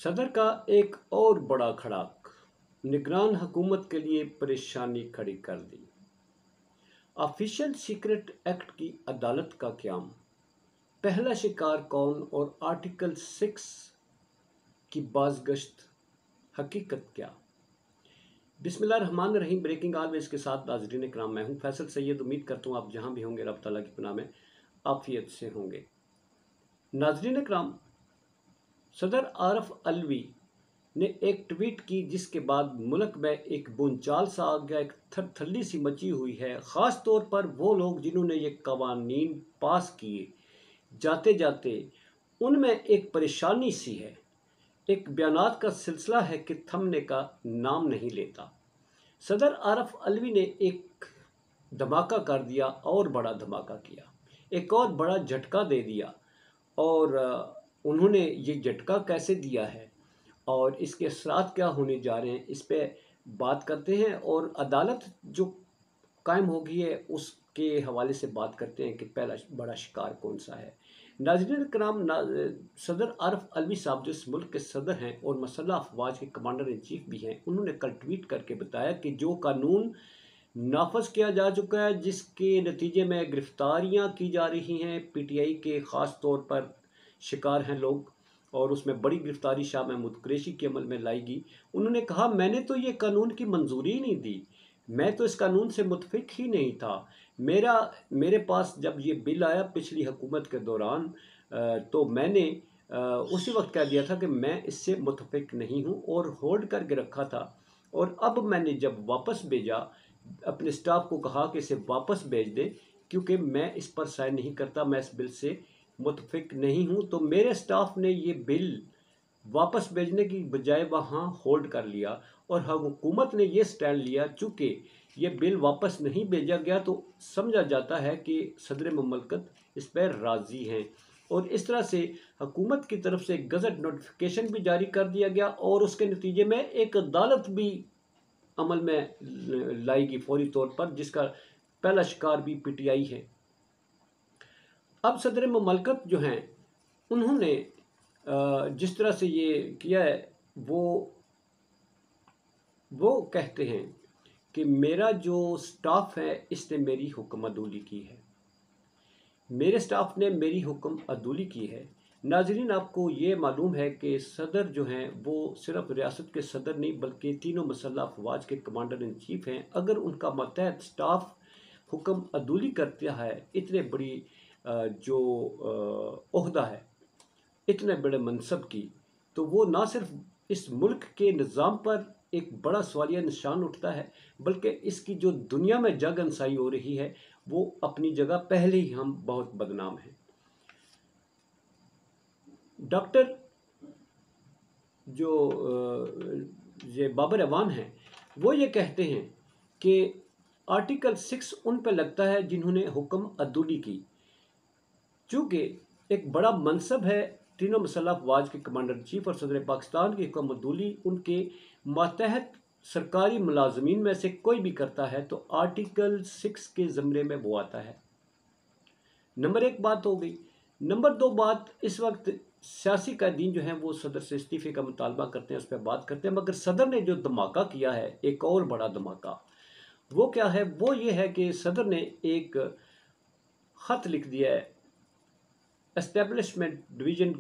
सदर का एक और बड़ा खड़ाक निगरान हुकूमत के लिए परेशानी खड़ी कर दी। ऑफिशियल सीक्रेट एक्ट की अदालत का क़याम, पहला शिकार कौन और आर्टिकल 6 की बाज़गश्त, हकीकत क्या। बिस्मिल्लाहिर्रहमानिर्रहीम। ब्रेकिंग ऑलवेज के साथ नाज़रीन इकराम, मैं हूँ फैसल सैयद। उम्मीद करता हूँ आप जहाँ भी होंगे रब ताला की पनाह में आफियत से होंगे। नाज़रीन इकराम, सदर आरफ अलवी ने एक ट्वीट की जिसके बाद मुल्क में एक बोलचाल सा आ गया, एक थरथल्ली सी मची हुई है। ख़ास तौर पर वो लोग जिन्होंने ये कवानीन पास किए, जाते जाते उनमें एक परेशानी सी है, एक बयानात का सिलसिला है कि थमने का नाम नहीं लेता। सदर आरफ अलवी ने एक धमाका कर दिया और बड़ा धमाका किया, एक और बड़ा झटका दे दिया। और उन्होंने ये झटका कैसे दिया है और इसके असरात क्या होने जा रहे हैं, इस पे बात करते हैं। और अदालत जो कायम हो गई है उसके हवाले से बात करते हैं कि पहला बड़ा शिकार कौन सा है। नाज़रीन कराम, सदर आरफ अलवी साहब जो इस मुल्क के सदर हैं और मसल्ह अफवाज के कमांडर इन चीफ भी हैं, उन्होंने कल ट्वीट करके बताया कि जो कानून नाफज किया जा चुका है, जिसके नतीजे में गिरफ्तारियां की जा रही हैं, पीटीआई के ख़ास तौर पर शिकार हैं लोग, और उसमें बड़ी गिरफ्तारी शाह महमूद कुरैशी के अमल में लाएगी। उन्होंने कहा, मैंने तो ये कानून की मंजूरी ही नहीं दी, मैं तो इस कानून से मुतफिक ही नहीं था। मेरे पास जब ये बिल आया पिछली हुकूमत के दौरान, तो मैंने उसी वक्त कह दिया था कि मैं इससे मुतफिक नहीं हूँ और होल्ड करके रखा था। और अब मैंने जब वापस भेजा, अपने स्टाफ को कहा कि इसे वापस भेज दें क्योंकि मैं इस पर साइन नहीं करता, मैं इस बिल से मुतफिक नहीं हूँ। तो मेरे स्टाफ ने ये बिल वापस भेजने की बजाय वहाँ होल्ड कर लिया और हुकूमत ने ये स्टैंड लिया, चूँकि ये बिल वापस नहीं भेजा गया तो समझा जाता है कि सदर मुमलकत इस पर राज़ी हैं। और इस तरह से हुकूमत की तरफ से गज़ट नोटिफिकेशन भी जारी कर दिया गया और उसके नतीजे में एक अदालत भी अमल में लाएगी फौरी तौर पर, जिसका पहला शिकार भी पीटीआई है। अब सदर मुमलकत जो हैं उन्होंने जिस तरह से ये किया है, वो कहते हैं कि मेरा जो स्टाफ है इसने मेरी हुक्म अदूली की है, मेरे स्टाफ ने मेरी हुक्म अदूली की है। नाजरीन, आपको ये मालूम है कि सदर जो हैं वो सिर्फ रियासत के सदर नहीं बल्कि तीनों मसल्ह अफवाज के कमांडर इन चीफ हैं। अगर उनका मतहत स्टाफ हुक्म अदूली करता है, इतने बड़ी जो ओहदा है, इतने बड़े मनसब की, तो वो ना सिर्फ इस मुल्क के निज़ाम पर एक बड़ा सवालिया निशान उठता है, बल्कि इसकी जो दुनिया में जग अंसाई हो रही है वो अपनी जगह पहले ही हम बहुत बदनाम हैं। डॉक्टर जो ये बाबर अवान हैं वो ये कहते हैं कि आर्टिकल 6 उन पर लगता है जिन्होंने हुक्म अदूली की, चूँकि एक बड़ा मनसब है। तीनों मसल्ह अफवाज के कमांडर इन चीफ और सदर पाकिस्तान की हुक्म अदूली उनके मातहत सरकारी मुलाजमीन में से कोई भी करता है तो आर्टिकल 6 के ज़मरे में वो आता है। नंबर 1 बात हो गई। नंबर 2 बात, इस वक्त सियासी कैदीन जो हैं वो सदर से इस्तीफ़े का मुतालबा करते हैं, उस पर बात करते हैं। मगर सदर ने जो धमाका किया है, एक और बड़ा धमाका, वो क्या है? वो ये है कि सदर ने एक ख़त लिख दिया है एस्टेब्लिशमेंट डिवीज़न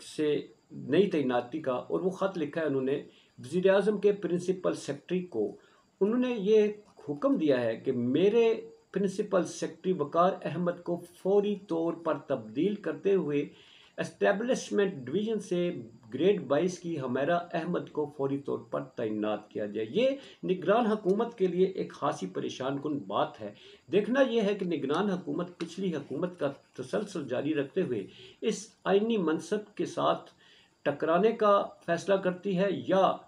से नई तैनाती का, और वो ख़त लिखा है उन्होंने वज़ीर आज़म के प्रिंसिपल सेक्रेटरी को। उन्होंने ये हुक्म दिया है कि मेरे प्रिंसिपल सेक्रेटरी वक़ार अहमद को फौरी तौर पर तब्दील करते हुए एस्टेब्लिशमेंट डिवीज़न से ग्रेड 22 की हमेरा अहमद को फौरी तौर पर तैनात किया जाए। ये निगरान हुकूमत के लिए एक खासी परेशान कुन बात है। देखना यह है कि निगरान हुकूमत पिछली हुकूमत का तसलसल जारी रखते हुए इस आइनी मनसब के साथ टकराने का फ़ैसला करती है, या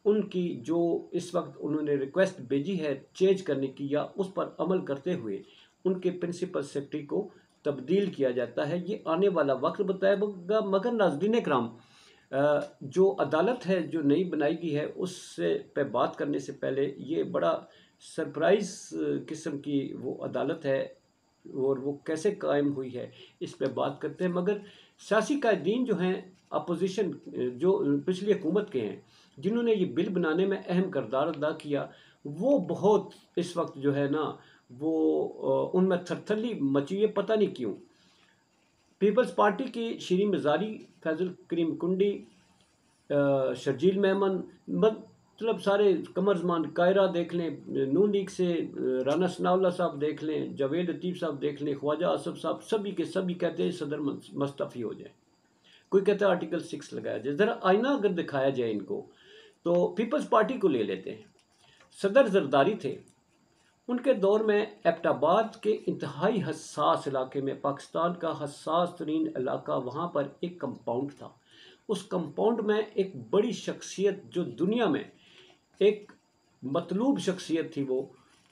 उनकी जो इस वक्त उन्होंने रिक्वेस्ट भेजी है चेंज करने की, या उस पर अमल करते हुए उनके प्रिंसिपल सेक्रेटरी को तब्दील किया जाता है। ये आने वाला वक्त बताएगा। मगर नाज़रीन कराम, जो अदालत है जो नई बनाई गई है उससे पे बात करने से पहले ये बड़ा सरप्राइज़ किस्म की वो अदालत है और वो कैसे कायम हुई है, इस पे बात करते हैं। मगर सियासी कायदीन जो हैं اپوزیشن جو پچھلی حکومت کے ہیں جنہوں نے یہ بل بنانے میں اہم کردار ادا کیا، وہ بہت اس وقت جو ہے نا وہ ان میں تھرتھلی مچی ہے، پتہ نہیں کیوں۔ پیپلز پارٹی کی شیریں مزاری، فیضل کریم کنڈی، شرجیل میمن، مطلب سارے قمر زمان قاہرہ دیکھ لیں، نون لیگ سے رانا ثناء اللہ صاحب دیکھ لیں، جاوید لطیف صاحب دیکھ لیں، خواجہ آصف صاحب، سبھی کے سبھی کہتے ہیں صدر مستعفی ہو جائیں، کوئی کہتا ہے آرٹیکل 6 لگایا جائے۔ ذرا آئینہ اگر دکھایا جائے ان کو تو پیپلز پارٹی کو لے لیتے ہیں، صدر زرداری تھے، ان کے دور میں ایبٹ آباد کے انتہائی حساس علاقے میں، پاکستان کا حساس ترین علاقہ، وہاں پر ایک کمپاؤنڈ تھا، اس کمپاؤنڈ میں ایک بڑی شخصیت جو دنیا میں ایک مطلوب شخصیت تھی، وہ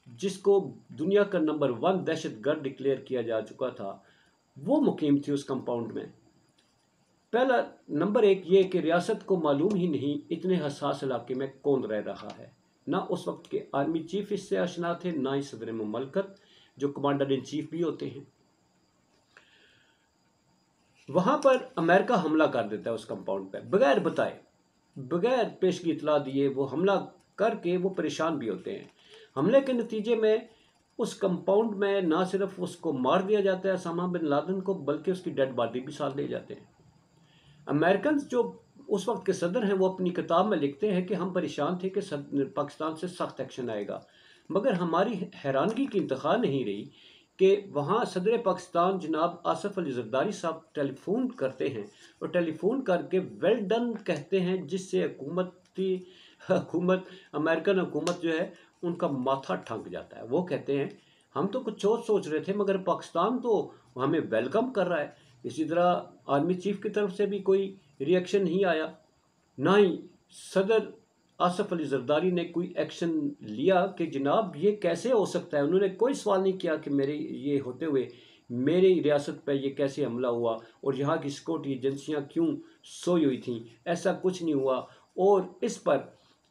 جس کو دنیا کا نمبر 1 دہشت گرد ڈکلیئر کیا جا چکا تھا، وہ مقیم تھی اس کمپاؤنڈ میں۔ پہلا نمبر ایک یہ کہ ریاست کو معلوم ہی نہیں اتنے حساس علاقے میں کون رہ رہا ہے، نہ اس وقت کے آرمی چیف اس سے آشنا تھے، نہ ہی صدر مملکت جو کمانڈر ان چیف بھی ہوتے ہیں۔ وہاں پر امریکہ حملہ کر دیتا ہے اس کمپاؤنڈ پہ بغیر بتائے، بغیر پیشگی اطلاع دیے، وہ حملہ کر کے وہ پریشان بھی ہوتے ہیں۔ حملے کے نتیجے میں اس کمپاؤنڈ میں نہ صرف اس کو مار دیا جاتا ہے اسامہ بن لادن کو، بلکہ اس کی ڈیڈ باڈی بھی ساتھ لے جاتے ہیں۔ امریکنز جو اس وقت کے صدر ہیں وہ اپنی کتاب میں لکھتے ہیں کہ ہم پریشان تھے کہ پاکستان سے سخت ایکشن آئے گا، مگر ہماری حیرانگی کی انتہا نہیں رہی کہ وہاں صدر پاکستان جناب آصف علی زرداری صاحب ٹیلی فون کرتے ہیں اور ٹیلی فون کر کے ویل ڈن کہتے ہیں، جس سے حکومت امریکن حکومت جو ہے ان کا ماتھا ٹھنک جاتا ہے۔ وہ کہتے ہیں ہم تو کچھ اور سوچ رہے تھے مگر پاکستان تو ہمیں ویلکم کر رہا ہے۔ اسی طرح آرمی چیف کی طرف سے بھی کوئی ری ایکشن نہیں آیا، نہ ہی صدر آصف علی زرداری نے کوئی ایکشن لیا کہ جناب یہ کیسے ہو سکتا ہے۔ انہوں نے کوئی سوال نہیں کیا کہ میرے یہ ہوتے ہوئے میری ریاست پہ یہ کیسے حملہ ہوا اور یہاں کی سیکورٹی ایجنسیاں کیوں سوئی ہوئی تھیں، ایسا کچھ نہیں ہوا۔ اور اس پر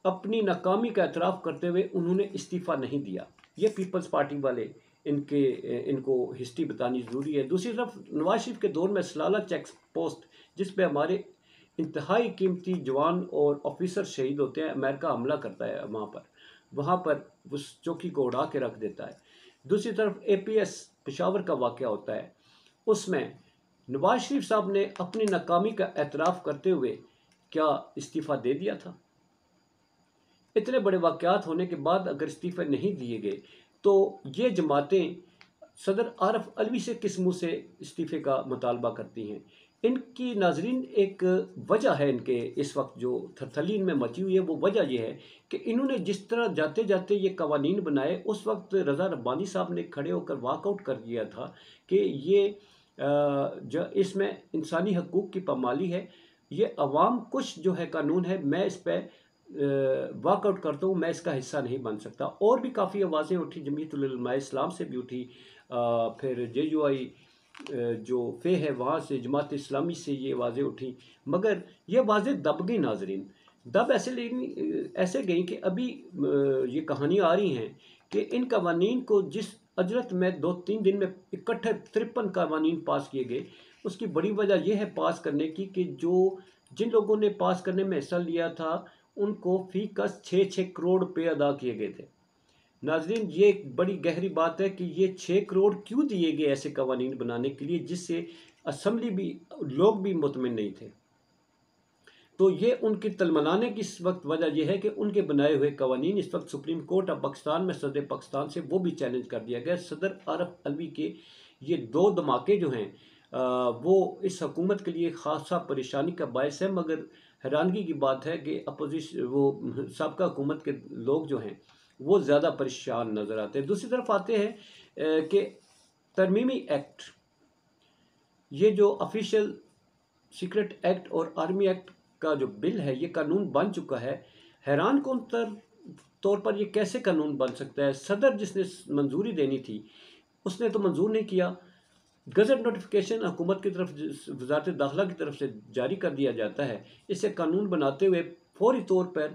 اپنی ناکامی کا اعتراف کرتے ہوئے انہوں نے استعفیٰ نہیں دیا۔ یہ پیپلز پارٹی والے ان کو ہسٹری بتانی ضروری ہے۔ دوسری طرف نواز شریف کے دور میں سلالہ چیک پوسٹ جس پہ ہمارے انتہائی قیمتی جوان اور آفیسر شہید ہوتے ہیں، امریکہ حملہ کرتا ہے وہاں پر اس چوکی کو اڑا کے رکھ دیتا ہے۔ دوسری طرف اے پی ایس پشاور کا واقعہ ہوتا ہے، اس میں نواز شریف صاحب نے اپنی ناکامی کا اعتراف کرتے ہوئے کیا استعفیٰ دے دیا تھا؟ اتنے بڑے واقعات ہونے کے بعد اگر استعفے نہیں دیے گئے تو یہ جماعتیں صدر عارف علوی سے کس منہ سے استعفے کا مطالبہ کرتی ہیں؟ ان کی ناظرین ایک وجہ ہے، ان کے اس وقت جو تھرتھلی ان میں مچی ہوئی ہے، وہ وجہ یہ ہے کہ انہوں نے جس طرح جاتے جاتے یہ قوانین بنائے، اس وقت رضا ربانی صاحب نے کھڑے ہو کر واک آؤٹ کر دیا تھا کہ یہ اس میں انسانی حقوق کی پامالی ہے، یہ عوام کچھ جو ہے قانون ہے، میں اس پہ واک آؤٹ کرتا ہوں، میں اس کا حصہ نہیں بن سکتا۔ اور بھی کافی آوازیں اٹھی، جمعیت العلماء اسلام سے بھی اٹھی، پھر جے یو آئی جو فے ہے وہاں سے، جماعت اسلامی سے یہ آوازیں اٹھیں، مگر یہ آوازیں دب گئی ناظرین، دب ایسے گئیں کہ ابھی یہ کہانیاں آ رہی ہیں کہ ان قوانین کو جس اجرت میں 2-3 دن میں اکٹھے 53 قوانین پاس کیے گئے، اس کی بڑی وجہ یہ ہے پاس کرنے کی کہ جن لوگوں نے پاس کرنے میں حصہ لیا تھا ان کو فی کس 6 کروڑ روپے ادا کیے گئے تھے۔ ناظرین یہ ایک بڑی گہری بات ہے کہ یہ 6 کروڑ کیوں دیے گئے ایسے قوانین بنانے کے لیے جس سے اسمبلی بھی لوگ بھی مطمئن نہیں تھے۔ تو یہ ان کی تلملانے کی اس وقت وجہ یہ ہے کہ ان کے بنائے ہوئے قوانین اس وقت سپریم کورٹ آف پاکستان میں صدر پاکستان سے وہ بھی چیلنج کر دیا گیا۔ صدر عارف علوی کے یہ 2 دھماکے جو ہیں وہ اس حکومت کے لیے خاصا پریشانی کا باعث ہے، مگر حیرانگی کی بات ہے کہ وہ سابقہ حکومت کے لوگ جو ہیں وہ زیادہ پریشان نظر آتے ہیں۔ دوسری طرف آتے ہیں کہ ترمیمی ایکٹ، یہ جو آفیشیل سیکرٹ ایکٹ اور آرمی ایکٹ کا جو بل ہے، یہ قانون بن چکا ہے۔ حیران کن طور پر یہ کیسے قانون بن سکتا ہے؟ صدر جس نے منظوری دینی تھی اس نے تو منظور نہیں کیا، گزٹ نوٹیفیکیشن حکومت کی طرف وزارت داخلہ کی طرف سے جاری کر دیا جاتا ہے، اسے قانون بناتے ہوئے فوری طور پر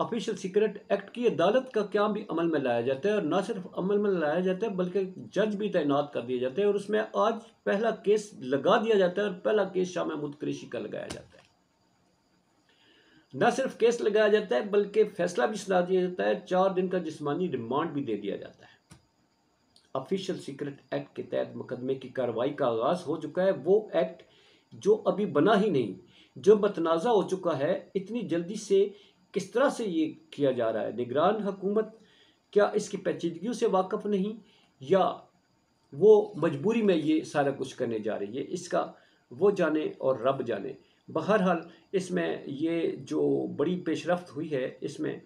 ऑफिशियल सीक्रेट एक्ट की अदालत का क्याम भी अमल में लाया जाता है, और ना सिर्फ अमल में लाया जाता है बल्कि जज भी तैनात कर दिए जाते हैं, और उसमें आज पहला केस लगा दिया जाता है, और पहला केस शाह महमूद कुरैशी का लगाया जाता है। न सिर्फ केस लगाया जाता है बल्कि फैसला भी सुना दिया जाता है, 4 दिन का जिस्मानी रिमांड भी दे दिया जाता है। ऑफिशियल सीक्रेट एक्ट के तहत मुकदमे की कार्रवाई का आगाज हो चुका है, वो एक्ट जो अभी बना ही नहीं, जो मतनाज़ा हो चुका है। इतनी जल्दी से किस तरह से ये किया जा रहा है? निगरान हुकूमत क्या इसकी पेचीदगियों से वाकिफ नहीं, या वो मजबूरी में ये सारा कुछ करने जा रही है? इसका वो जाने और रब जाने। बहरहाल इसमें ये जो बड़ी पेशरफ्त हुई है, इसमें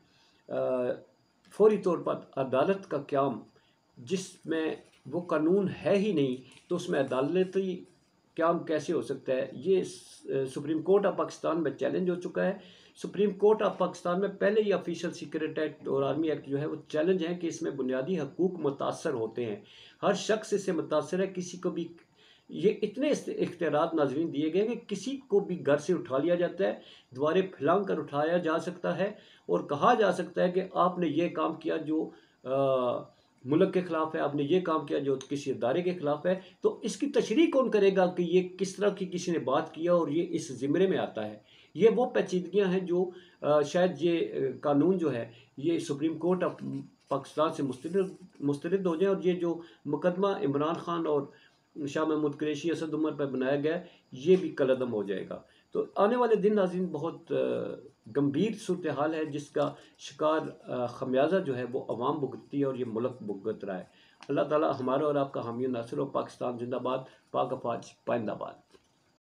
फौरी तौर पर अदालत का क़याम, जिसमें वो कानून है ही नहीं, तो उसमें अदालती क़याम कैसे हो सकता है? ये सुप्रीम कोर्ट ऑफ पाकिस्तान में चैलेंज हो चुका है। सुप्रीम कोर्ट ऑफ पाकिस्तान में पहले ही ऑफिशियल सीक्रेट एक्ट और आर्मी एक्ट जो है वो चैलेंज है कि इसमें बुनियादी हकूक़ मुतासर होते हैं, हर शख्स इससे मुतासर है। किसी को भी ये इतने इख्तियारात नाज़रीन दिए गए कि किसी को भी घर से उठा लिया जाता है, द्वारे फैलांग कर उठाया जा सकता है, और कहा जा सकता है कि आपने ये काम किया जो मुल्क के ख़िलाफ़ है, आपने ये काम किया जो किसी इदारे के ख़िलाफ़ है। तो इसकी तशरीह कौन करेगा कि ये किस तरह की किसी ने बात किया और ये इस ज़िम्मे में आता है? ये वो पेचीदगियाँ हैं जो शायद ये कानून जो है ये सुप्रीम कोर्ट ऑफ पाकिस्तान से मुस्तरद हो जाए, और ये जो मुकदमा इमरान खान और शाह महमूद कुरैशी, असद उमर पर बनाया गया, ये भी कलअदम हो जाएगा। तो आने वाले दिन नाज़रीन बहुत गंभीर सूरत हाल है, जिसका शिकार खमियाजा जो है वो अवाम भुगतती है और ये मुल्क भुगत रहा है। अल्लाह ताला हमारा और आपका हामी नासिर हो। पाकिस्तान जिंदाबाद, पाक अफवाज पाइंदाबाद।